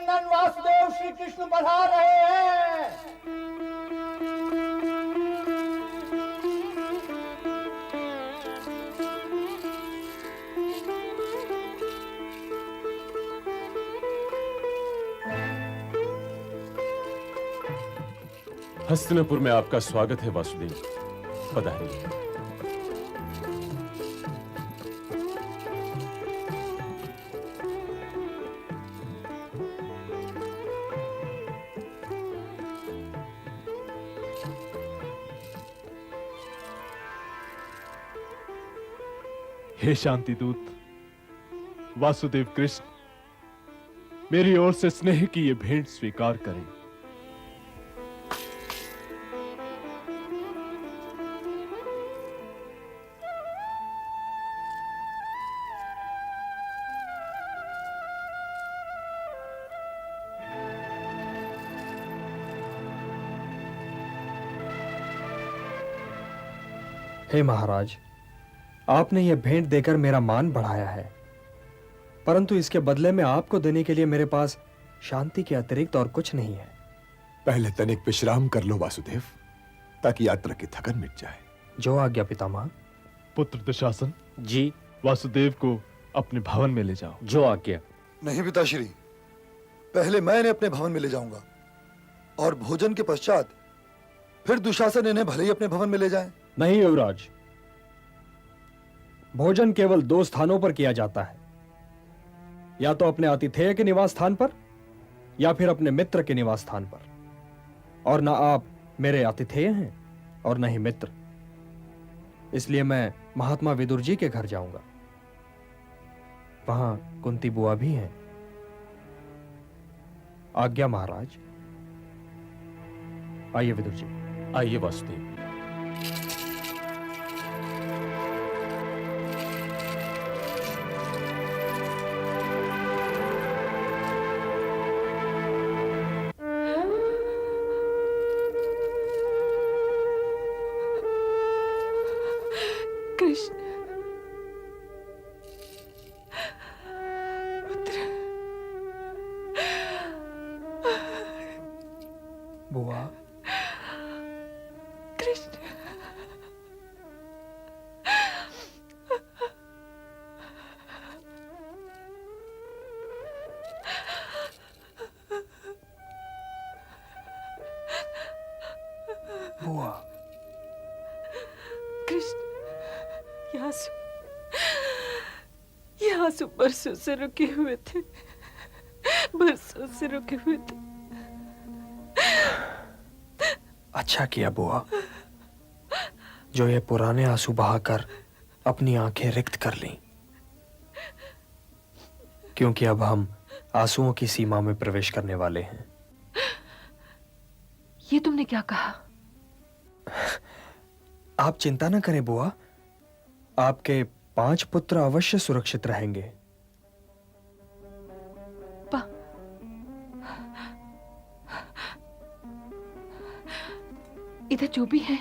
नंदन वासुदेव श्री कृष्ण पधार रहे हैं। हस्तिनापुर में आपका स्वागत है वासुदेव, पधारिए। हे शांति दूत वासुदेव कृष्ण, मेरी ओर से स्नेह की ये भेंट स्वीकार करें। हे महाराज, आपने यह भेंट देकर मेरा मान बढ़ाया है, परंतु इसके बदले में आपको देने के लिए मेरे पास शांति के अतिरिक्त और कुछ नहीं है। पहले तनिक विश्राम कर लो वासुदेव, ताकि यात्रा की थकन मिट जाए। जो आज्ञा पितामह। पुत्र दुशासन जी। वासुदेव को अपने भवन में ले जाओ। जो आज्ञा। नहीं पिताश्री, पहले मैं इन्हें अपने भवन में ले जाऊंगा और भोजन के पश्चात फिर दुशासन इन्हें भले ही अपने भवन में ले जाए। नहीं युवराज, भोजन केवल दो स्थानों पर किया जाता है, या तो अपने आतिथेय के निवास स्थान पर या फिर अपने मित्र के निवास स्थान पर। और ना आप मेरे आतिथेय हैं और न ही मित्र, इसलिए मैं महात्मा विदुर जी के घर जाऊंगा। वहां कुंती बुआ भी हैं। आज्ञा महाराज। आइए विदुर जी। आइए वासुदेव। कृष्ण पुत्र। बुआ। कृष्ण। बुआ। कृष्ण, ये आंसू बरसों से रुके हुए थे, बरसों से रुके हुए थे। अच्छा किया बुआ, जो ये पुराने आंसू बहाकर अपनी आंखें रिक्त कर लीं, क्योंकि अब हम आंसुओं की सीमा में प्रवेश करने वाले हैं। ये तुमने क्या कहा? आप चिंता न करें बुआ, आपके 5 पुत्र अवश्य सुरक्षित रहेंगे। इधर जो भी है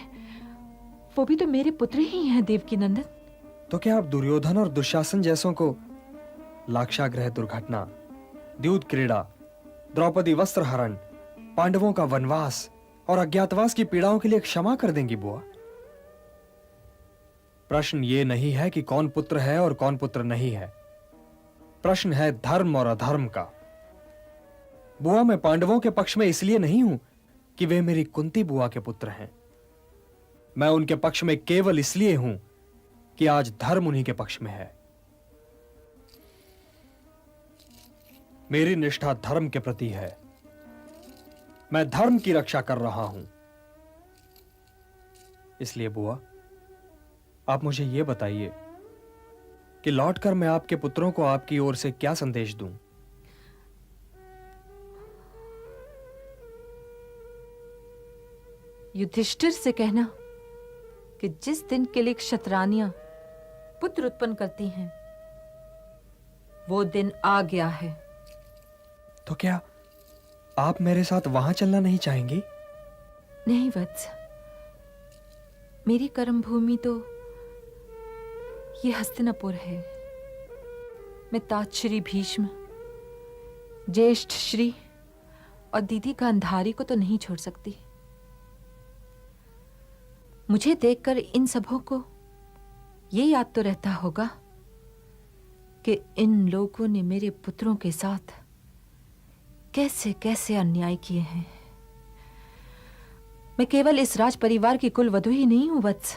वो भी तो मेरे पुत्र ही हैं देवकी नंदन। तो क्या आप दुर्योधन और दुशासन जैसों को लाक्षागृह दुर्घटना, द्यूत क्रीड़ा, द्रौपदी वस्त्र हरण, पांडवों का वनवास और अज्ञातवास की पीड़ाओं के लिए क्षमा कर देंगी बुआ? प्रश्न ये नहीं है कि कौन पुत्र है और कौन पुत्र नहीं है, प्रश्न है धर्म और अधर्म का। बुआ, मैं पांडवों के पक्ष में इसलिए नहीं हूं कि वे मेरी कुंती बुआ के पुत्र हैं। मैं उनके पक्ष में केवल इसलिए हूं कि आज धर्म उन्हीं के पक्ष में है। मेरी निष्ठा धर्म के प्रति है। मैं धर्म की रक्षा कर रहा हूं। इसलिए बुआ, आप मुझे यह बताइए कि लौटकर मैं आपके पुत्रों को आपकी ओर से क्या संदेश दूं? युधिष्ठिर से कहना कि जिस दिन के लिए क्षत्रानियां पुत्र उत्पन्न करती हैं, वो दिन आ गया है। तो क्या आप मेरे साथ वहां चलना नहीं चाहेंगी? नहीं वत्स, मेरी कर्म भूमि तो ये हस्तिनापुर है। मैं तात श्री भीष्म ज्येष्ठ श्री और दीदी गांधारी को तो नहीं छोड़ सकती। मुझे देखकर इन सबों को ये याद तो रहता होगा कि इन लोगों ने मेरे पुत्रों के साथ कैसे कैसे अन्याय किए हैं। मैं केवल इस राज परिवार की कुल वधू ही नहीं हूं वत्स,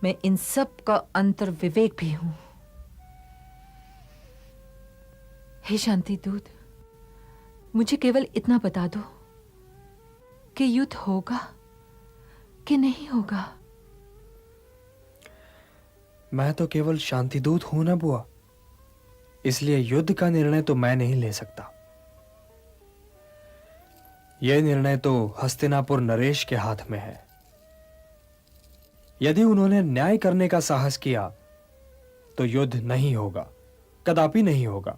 मैं इन सब का अंतर विवेक भी हूं। हे शांति दूत, मुझे केवल इतना बता दो कि युद्ध होगा कि नहीं होगा। मैं तो केवल शांतिदूत हूं ना बुआ, इसलिए युद्ध का निर्णय तो मैं नहीं ले सकता। यह निर्णय तो हस्तिनापुर नरेश के हाथ में है। यदि उन्होंने न्याय करने का साहस किया तो युद्ध नहीं होगा, कदापि नहीं होगा।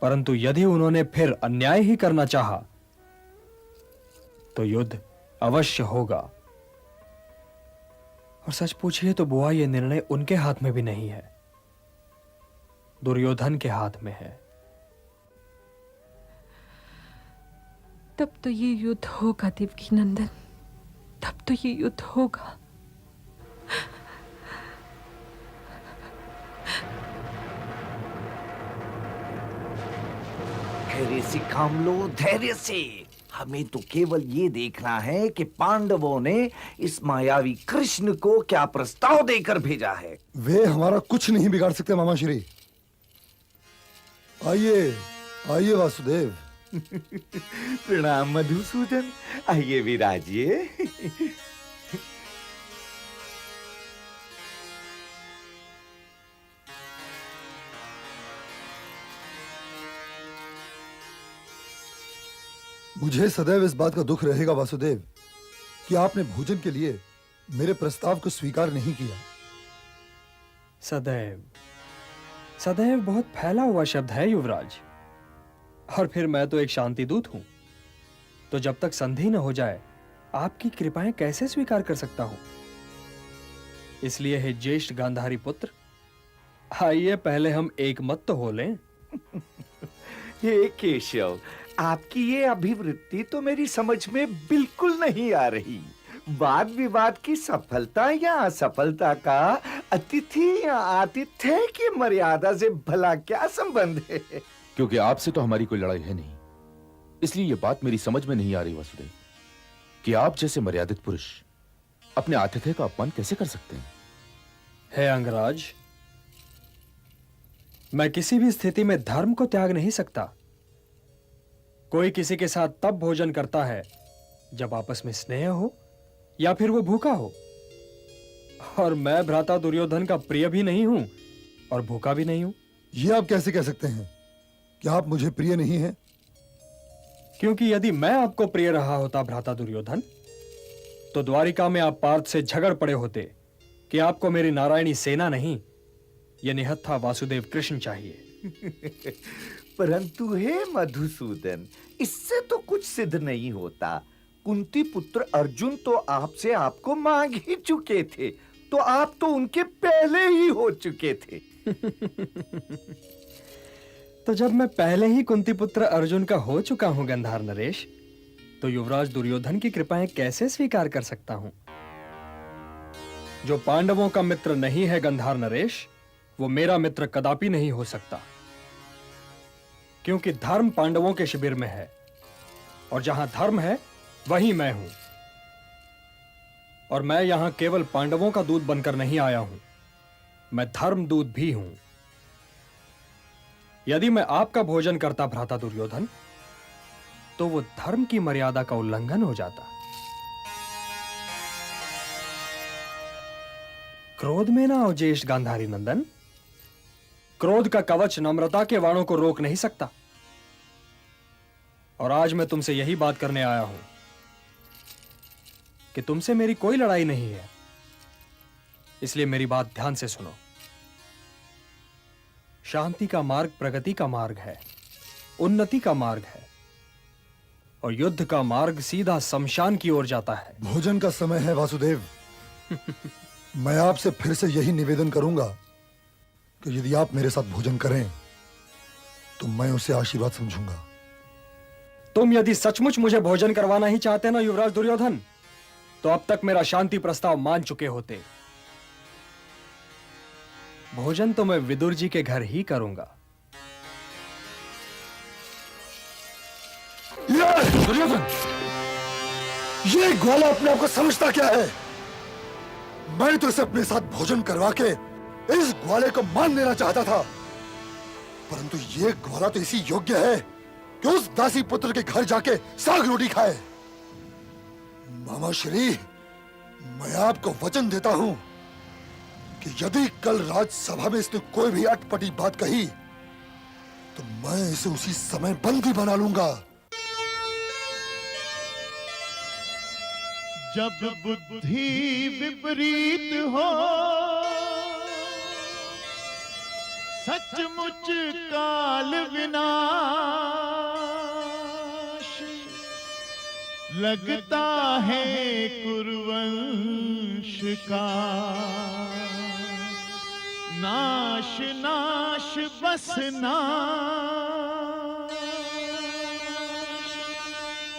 परंतु यदि उन्होंने फिर अन्याय ही करना चाहा तो युद्ध अवश्य होगा। और सच पूछिए तो बुआ, यह निर्णय उनके हाथ में भी नहीं है, दुर्योधन के हाथ में है। तब तो ये युद्ध होगा देवकी नंदन, तब तो ये युद्ध होगा। धैर्य से काम लो, धैर्य से। हमें तो केवल ये देखना है कि पांडवों ने इस मायावी कृष्ण को क्या प्रस्ताव देकर भेजा है। वे हमारा कुछ नहीं बिगाड़ सकते मामा श्री। आइए आइए वासुदेव। प्रणाम मधुसूदन, आइए विराजिए। मुझे सदैव इस बात का दुख रहेगा वासुदेव कि आपने भोजन के लिए मेरे प्रस्ताव को स्वीकार नहीं किया। सदैव सदैव बहुत फैला हुआ शब्द है युवराज, और फिर मैं तो एक शांतिदूत हूं, तो जब तक संधि न हो जाए आपकी कृपाएं कैसे स्वीकार कर सकता हूं। इसलिए है ज्येष्ठ गांधारी पुत्र, आइए पहले हम एक मत तो हो लें। हे केशव, आपकी ये अभिवृत्ति तो मेरी समझ में बिल्कुल नहीं आ रही। वाद विवाद की सफलता या असफलता का अतिथि या आतिथ्य की मर्यादा से भला क्या संबंध है? क्योंकि आपसे तो हमारी कोई लड़ाई है नहीं, इसलिए यह बात मेरी समझ में नहीं आ रही वासुदेव कि आप जैसे मर्यादित पुरुष अपने आतिथ्य का अपमान कैसे कर सकते हैं। हे अंगराज, मैं किसी भी स्थिति में धर्म को त्याग नहीं सकता। कोई किसी के साथ तब भोजन करता है जब आपस में स्नेह हो या फिर वो भूखा हो, और मैं भ्राता दुर्योधन का प्रिय भी नहीं हूं और भूखा भी नहीं हूं। ये आप कैसे कह सकते हैं कि आप मुझे प्रिय नहीं हैं? क्योंकि यदि मैं आपको प्रिय रहा होता भ्राता दुर्योधन, तो द्वारिका में आप पार्थ से झगड़ पड़े होते कि आपको मेरी नारायणी सेना नहीं, यह निहत्था वासुदेव कृष्ण चाहिए। परंतु हे मधुसूदन, इससे तो कुछ सिद्ध नहीं होता। कुंती पुत्र अर्जुन तो आपसे आपको मांग ही चुके थे, तो आप तो उनके पहले ही हो चुके थे। तो जब मैं पहले ही कुंती पुत्र अर्जुन का हो चुका हूं गंधार नरेश, तो युवराज दुर्योधन की कृपाएं कैसे स्वीकार कर सकता हूं? जो पांडवों का मित्र नहीं है गंधार नरेश, वो मेरा मित्र कदापि नहीं हो सकता। क्योंकि धर्म पांडवों के शिविर में है, और जहां धर्म है वहीं मैं हूं। और मैं यहां केवल पांडवों का दूत बनकर नहीं आया हूं, मैं धर्म दूत भी हूं। यदि मैं आपका भोजन करता भ्राता दुर्योधन, तो वो धर्म की मर्यादा का उल्लंघन हो जाता। क्रोध में ना हो ज्येष्ठ गांधारी नंदन, क्रोध का कवच नम्रता के वाणों को रोक नहीं सकता। और आज मैं तुमसे यही बात करने आया हूं कि तुमसे मेरी कोई लड़ाई नहीं है, इसलिए मेरी बात ध्यान से सुनो। शांति का मार्ग प्रगति का मार्ग है, उन्नति का मार्ग है, और युद्ध का मार्ग सीधा शमशान की ओर जाता है। भोजन का समय है वासुदेव। मैं आपसे फिर से यही निवेदन करूंगा कि यदि आप मेरे साथ भोजन करें तो मैं उसे आशीर्वाद समझूंगा। तुम यदि सचमुच मुझे भोजन करवाना ही चाहते ना युवराज दुर्योधन, तो अब तक मेरा शांति प्रस्ताव मान चुके होते। भोजन तो मैं विदुर जी के घर ही करूंगा। दुर्योधन, ये ग्वाला अपने आप को समझता क्या है? मैं तो इसे अपने साथ भोजन करवा के इस ग्वाले को मान लेना चाहता था, परंतु ये ग्वाला तो इसी योग्य है कि उस दासी पुत्र के घर जाके साग रोटी खाए। मामा श्री, मैं आपको वचन देता हूं कि यदि कल राजसभा में इसने कोई भी अटपटी बात कही तो मैं इसे उसी समय बंदी बना लूंगा। जब बुद्धि विपरीत हो, सचमुच काल विनाश, लगता है कुरुवंश का नाश नाश बस नाश।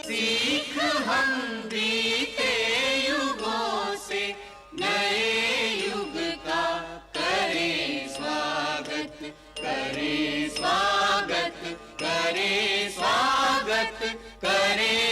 सीख हम बीते युगों से नए युग का करें स्वागत, करें स्वागत, करें स्वागत, करें